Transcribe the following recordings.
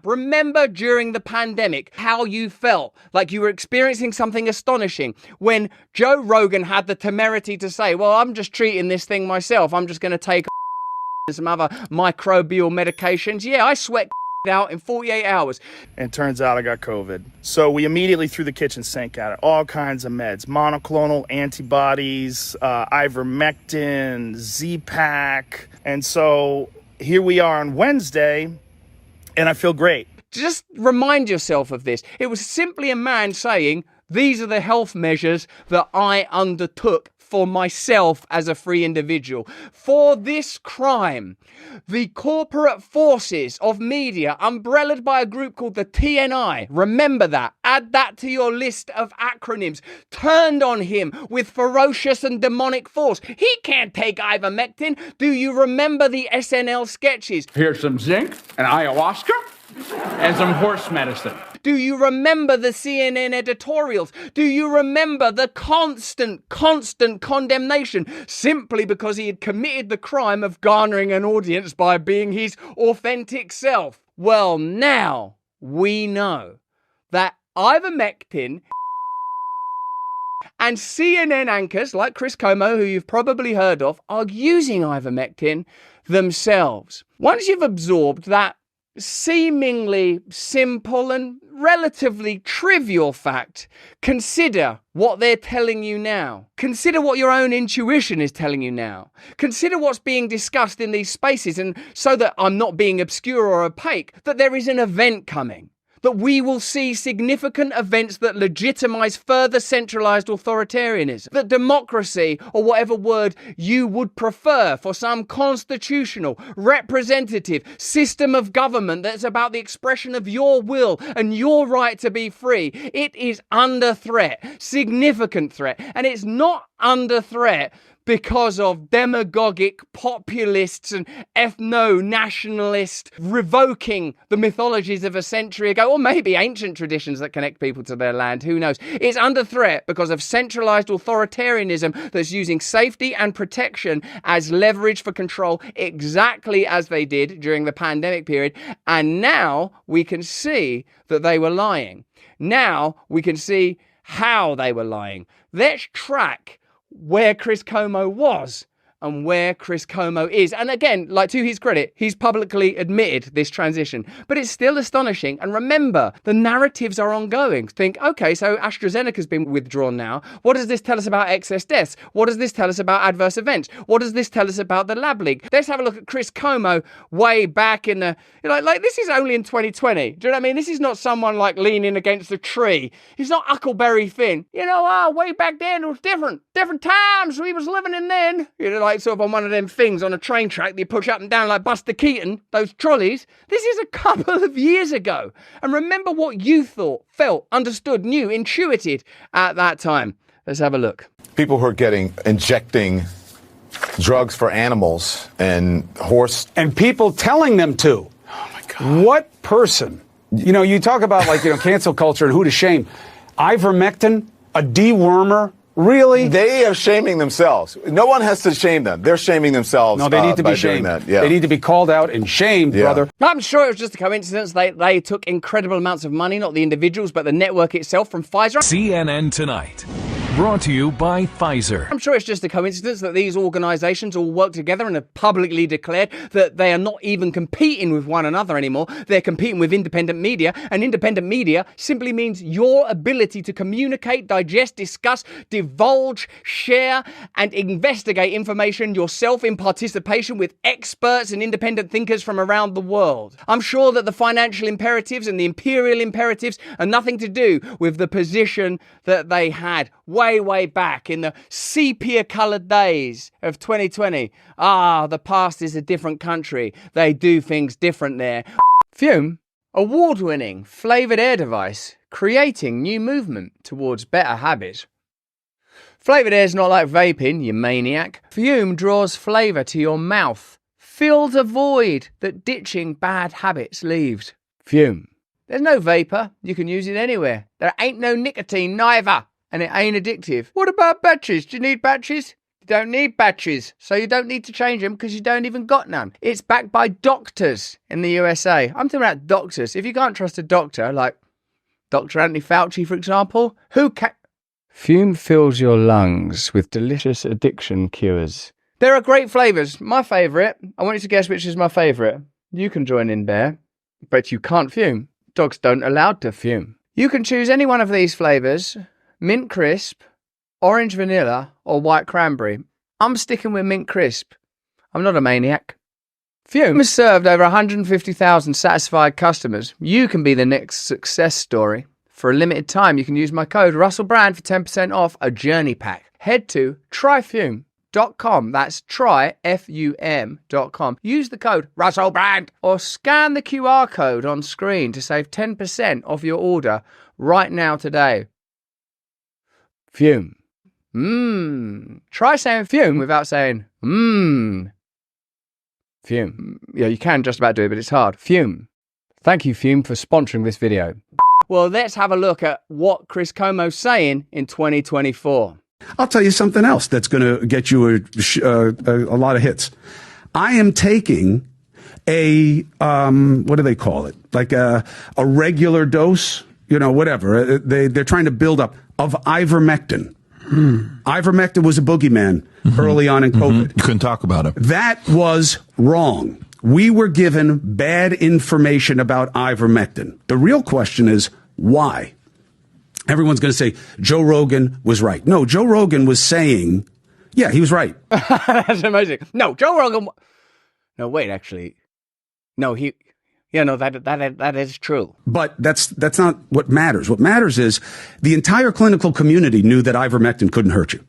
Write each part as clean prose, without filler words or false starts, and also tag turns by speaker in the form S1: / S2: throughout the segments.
S1: Remember during the pandemic how you felt like you were experiencing something astonishing when Joe Rogan had the temerity to say, well, I'm just treating this thing myself. I'm just going to take some other microbial medications. Yeah, I sweat out in 48 hours.
S2: And turns out I got COVID. So we immediately threw the kitchen sink at it. All kinds of meds, monoclonal antibodies, ivermectin, Z-Pak. And so here we are on Wednesday, and I feel great.
S1: Just remind yourself of this. It was simply a man saying, these are the health measures that I undertook for myself as a free individual. For this crime, the corporate forces of media, umbrellaed by a group called the TNI, remember that, add that to your list of acronyms, turned on him with ferocious and demonic force. He can't take ivermectin. Do you remember the SNL sketches?
S3: Here's some zinc and ayahuasca and some horse medicine.
S1: Do you remember the CNN editorials? Do you remember the constant condemnation simply because he had committed the crime of garnering an audience by being his authentic self? Well, now we know that ivermectin and CNN anchors like Chris Cuomo, who you've probably heard of, are using ivermectin themselves. Once you've absorbed that seemingly simple and relatively trivial fact, consider what they're telling you now. Consider what your own intuition is telling you now. Consider what's being discussed in these spaces, and so that I'm not being obscure or opaque, that there is an event coming. That we will see significant events that legitimize further centralized authoritarianism. That democracy, or whatever word you would prefer for some constitutional, representative system of government that's about the expression of your will and your right to be free, it is under threat, significant threat. And it's not under threat because of demagogic populists and ethno-nationalists revoking the mythologies of a century ago, or maybe ancient traditions that connect people to their land, who knows. It's under threat because of centralized authoritarianism that's using safety and protection as leverage for control, exactly as they did during the pandemic period. And now we can see that they were lying. Now we can see how they were lying. Let's track where Chris Cuomo was and where Chris Cuomo is. And again, like, to his credit, he's publicly admitted this transition, but it's still astonishing. And remember, the narratives are ongoing. Think, okay, so AstraZeneca's been withdrawn now. What does this tell us about excess deaths? What does this tell us about adverse events? What does this tell us about the lab leak? Let's have a look at Chris Cuomo way back in the, like this is only in 2020. Do you know what I mean? This is not someone like leaning against a tree. He's not Huckleberry Finn. Way back then it was different times we was living in then. Like sort of on one of them things on a train track that you push up and down like Buster Keaton, those trolleys. This is a couple of years ago. And remember what you thought, felt, understood, knew, intuited at that time. Let's have a look.
S4: People who are injecting drugs for animals and horse.
S5: And people telling them to.
S4: Oh my God.
S5: What person? You talk about cancel culture and who to shame. Ivermectin, a dewormer. Really?
S4: They are shaming themselves. No one has to shame them. They're shaming themselves.
S5: No, they need to be shamed.
S4: Yeah.
S5: They need to be called out and shamed, brother.
S1: I'm sure it was just a coincidence. They took incredible amounts of money, not the individuals, but the network itself from Pfizer.
S6: CNN Tonight. Brought to you by Pfizer.
S1: I'm sure it's just a coincidence that these organizations all work together and have publicly declared that they are not even competing with one another anymore. They're competing with independent media, and independent media simply means your ability to communicate, digest, discuss, divulge, share, and investigate information yourself in participation with experts and independent thinkers from around the world. I'm sure that the financial imperatives and the imperial imperatives are nothing to do with the position that they had way back in the sepia-coloured days of 2020. The past is a different country. They do things different there. Fume, award-winning flavoured air device, creating new movement towards better habits. Flavoured air's not like vaping, you maniac. Fume draws flavour to your mouth, fills a void that ditching bad habits leaves. Fume. There's no vapour. You can use it anywhere. There ain't no nicotine neither. And it ain't addictive. What about batteries? Do you need batteries? You don't need batteries, so you don't need to change them because you don't even got none. It's backed by doctors in the USA. I'm talking about doctors. If you can't trust a doctor, like Dr. Anthony Fauci, for example, who can... Fume fills your lungs with delicious addiction cures. There are great flavours. My favourite, I want you to guess which is my favourite. You can join in there, but you can't fume. Dogs don't allowed to fume. You can choose any one of these flavours: mint crisp, orange vanilla, or white cranberry. I'm sticking with mint crisp. I'm not a maniac. Fume has served over 150,000 satisfied customers. You can be the next success story. For a limited time, you can use my code RussellBrand for 10% off a journey pack. Head to tryfume.com. That's tryfum.com. Use the code RussellBrand or scan the QR code on screen to save 10% off your order right now today. Fume. Try saying fume without saying Fume. Yeah, you can just about do it, but it's hard. Fume. Thank you, Fume, for sponsoring this video. Well, let's have a look at what Chris Cuomo's saying in 2024.
S7: I'll tell you something else that's going to get you a lot of hits. I am taking a, what do they call it? Like a regular dose, whatever. They're trying to build up of ivermectin. Ivermectin was a boogeyman early on in COVID.
S8: You couldn't talk about it.
S7: That was wrong. We were given bad information about ivermectin. The real question is why? Everyone's going to say Joe Rogan was right. No, Joe Rogan was saying, yeah, he was right.
S1: That's amazing. No, Joe Rogan. No, wait, actually. No, that is true.
S7: But that's not what matters. What matters is the entire clinical community knew that ivermectin couldn't hurt you.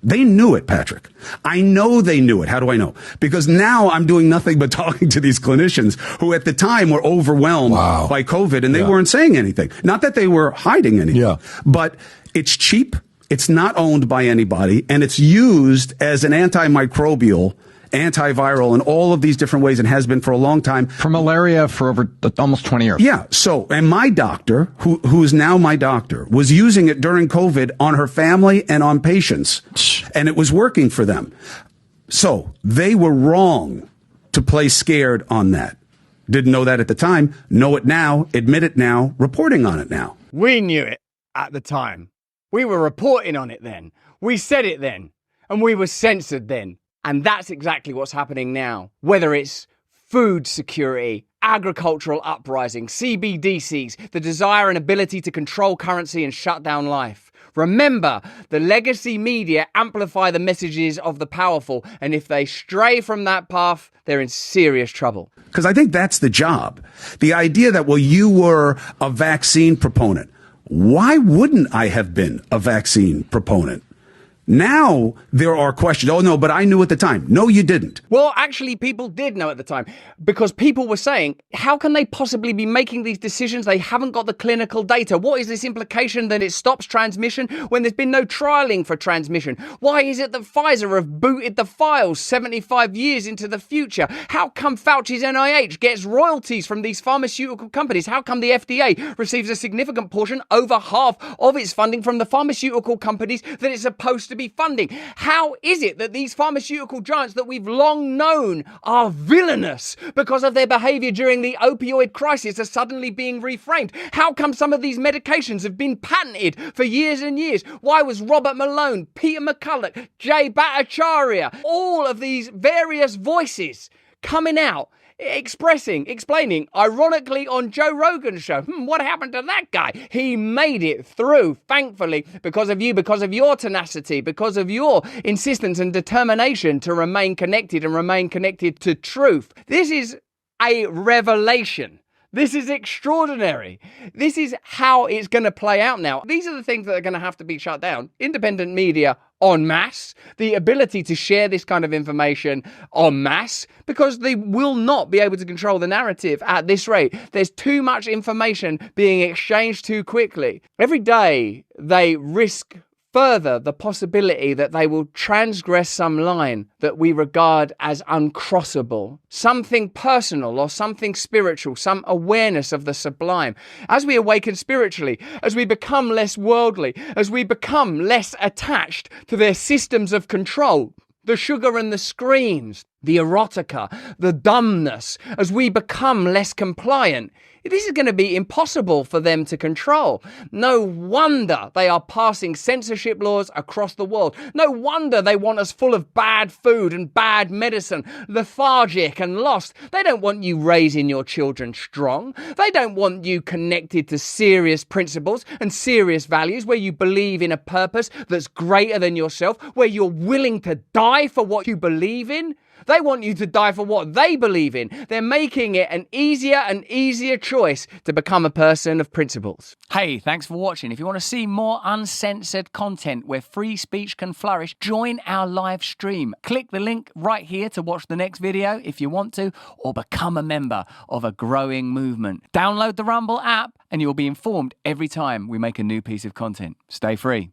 S7: They knew it, Patrick. I know they knew it. How do I know? Because now I'm doing nothing but talking to these clinicians who at the time were overwhelmed by COVID and they weren't saying anything. Not that they were hiding anything, but it's cheap. It's not owned by anybody and it's used as an antimicrobial, antiviral in all of these different ways and has been for a long time.
S8: For malaria for over almost 20 years.
S7: Yeah. So, and my doctor, who is now my doctor, was using it during COVID on her family and on patients. And it was working for them. So they were wrong to play scared on that. Didn't know that at the time. Know it now. Admit it now. Reporting on it now.
S1: We knew it at the time. We were reporting on it then. We said it then. And we were censored then. And that's exactly what's happening now. Whether it's food security, agricultural uprising, CBDCs, the desire and ability to control currency and shut down life. Remember, the legacy media amplify the messages of the powerful, and if they stray from that path, they're in serious trouble.
S7: Because I think that's the job. The idea that, well, you were a vaccine proponent. Why wouldn't I have been a vaccine proponent? Now there are questions. Oh, no, but I knew at the time. No, you didn't.
S1: Well, actually, people did know at the time because people were saying, how can they possibly be making these decisions? They haven't got the clinical data. What is this implication that it stops transmission when there's been no trialing for transmission? Why is it that Pfizer have booted the files 75 years into the future? How come Fauci's NIH gets royalties from these pharmaceutical companies? How come the FDA receives a significant portion, over half of its funding from the pharmaceutical companies that it's supposed to be funding? How is it that these pharmaceutical giants that we've long known are villainous because of their behavior during the opioid crisis are suddenly being reframed? How come some of these medications have been patented for years and years? Why was Robert Malone, Peter McCulloch, Jay Bhattacharya, all of these various voices coming out explaining, ironically on Joe Rogan's show, what happened to that guy? He made it through, thankfully, because of you, because of your tenacity, because of your insistence and determination to remain connected and remain connected to truth. This is a revelation. This is extraordinary. This is how it's going to play out now. These are the things that are going to have to be shut down. Independent media en masse, the ability to share this kind of information en masse, because they will not be able to control the narrative at this rate. There's too much information being exchanged too quickly. Every day they risk further the possibility that they will transgress some line that we regard as uncrossable, something personal or something spiritual, some awareness of the sublime. As we awaken spiritually, as we become less worldly, as we become less attached to their systems of control, the sugar and the screens, the erotica, the dumbness, as we become less compliant, this is going to be impossible for them to control. No wonder they are passing censorship laws across the world. No wonder they want us full of bad food and bad medicine, lethargic and lost. They don't want you raising your children strong. They don't want you connected to serious principles and serious values where you believe in a purpose that's greater than yourself, where you're willing to die for what you believe in. They want you to die for what they believe in. They're making it an easier and easier choice to become a person of principles.
S9: Hey, thanks for watching. If you want to see more uncensored content where free speech can flourish, join our live stream. Click the link right here to watch the next video if you want to, or become a member of a growing movement. Download the Rumble app and you'll be informed every time we make a new piece of content. Stay free.